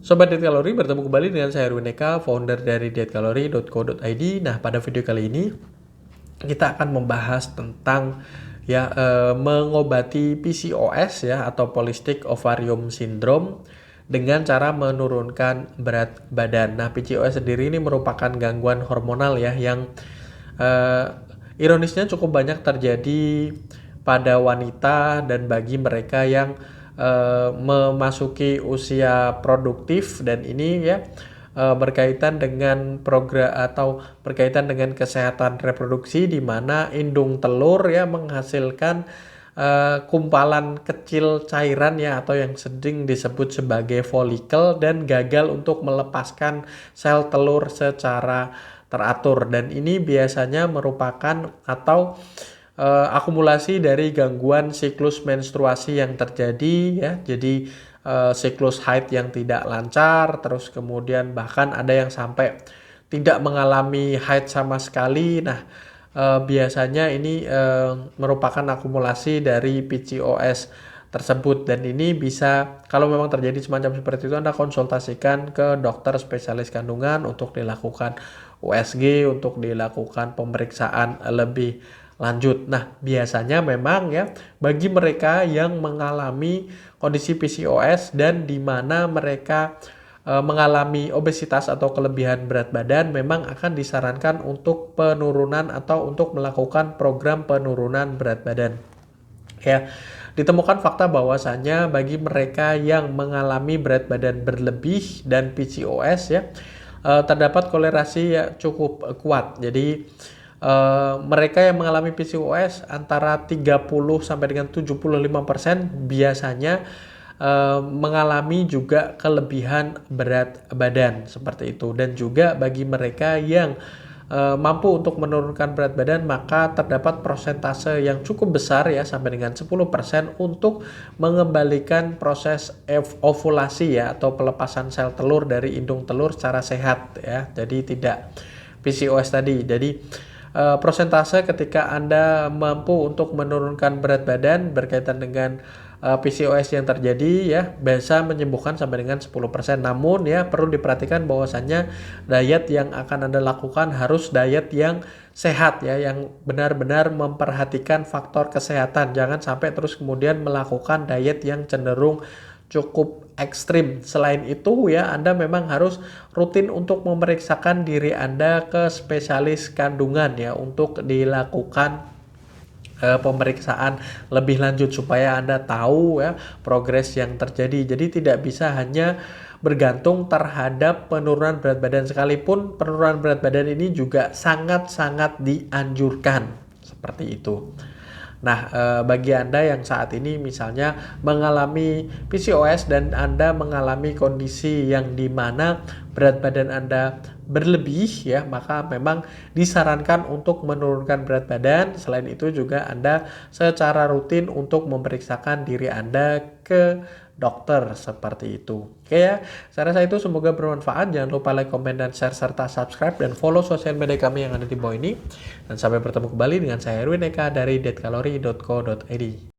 Sobat Diet Kalori, bertemu kembali dengan saya Erwin Eka, founder dari dietkalori.co.id. Nah, pada video kali ini kita akan membahas tentang mengobati PCOS ya atau Polycystic Ovarium Syndrome dengan cara menurunkan berat badan. Nah, PCOS sendiri ini merupakan gangguan hormonal ya yang ironisnya cukup banyak terjadi pada wanita dan bagi mereka yang memasuki usia produktif, dan ini ya berkaitan dengan program atau berkaitan dengan kesehatan reproduksi, di mana indung telur ya menghasilkan kumpalan kecil cairan ya atau yang sering disebut sebagai folikel, dan gagal untuk melepaskan sel telur secara teratur, dan ini biasanya merupakan atau akumulasi dari gangguan siklus menstruasi yang terjadi ya. Jadi siklus haid yang tidak lancar, terus kemudian bahkan ada yang sampai tidak mengalami haid sama sekali. Nah, biasanya ini merupakan akumulasi dari PCOS tersebut, dan ini bisa, kalau memang terjadi semacam seperti itu, Anda konsultasikan ke dokter spesialis kandungan untuk dilakukan USG, untuk dilakukan pemeriksaan lebih lanjut. Nah, biasanya memang ya bagi mereka yang mengalami kondisi PCOS dan di mana mereka mengalami obesitas atau kelebihan berat badan, memang akan disarankan untuk penurunan atau untuk melakukan program penurunan berat badan. Ya, ditemukan fakta bahwasannya bagi mereka yang mengalami berat badan berlebih dan PCOS ya, terdapat kolerasi ya cukup kuat. Jadi mereka yang mengalami PCOS antara 30 sampai dengan 75% biasanya mengalami juga kelebihan berat badan seperti itu. Dan juga bagi mereka yang mampu untuk menurunkan berat badan, maka terdapat persentase yang cukup besar ya sampai dengan 10% untuk mengembalikan proses ovulasi ya atau pelepasan sel telur dari indung telur secara sehat ya. Jadi tidak PCOS tadi. Jadi prosentase ketika Anda mampu untuk menurunkan berat badan berkaitan dengan PCOS yang terjadi ya bisa menyembuhkan sampai dengan 10%. Namun ya perlu diperhatikan bahwasannya diet yang akan Anda lakukan harus diet yang sehat ya, yang benar-benar memperhatikan faktor kesehatan. Jangan sampai terus kemudian melakukan diet yang cenderung cukup ekstrim. Selain itu ya, Anda memang harus rutin untuk memeriksakan diri Anda ke spesialis kandungan ya untuk dilakukan pemeriksaan lebih lanjut supaya Anda tahu ya progres yang terjadi. Jadi tidak bisa hanya bergantung terhadap penurunan berat badan, sekalipun penurunan berat badan ini juga sangat-sangat dianjurkan seperti itu. Nah, bagi Anda yang saat ini misalnya mengalami PCOS dan Anda mengalami kondisi yang dimana berat badan Anda berlebih ya, maka memang disarankan untuk menurunkan berat badan. Selain itu juga Anda secara rutin untuk memeriksakan diri Anda ke dokter seperti itu. Oke ya, saya rasa itu semoga bermanfaat. Jangan lupa like, komen, dan share, serta subscribe dan follow sosial media kami yang ada di bawah ini. Dan sampai bertemu kembali dengan saya Erwin Eka dari dietkalori.co.id.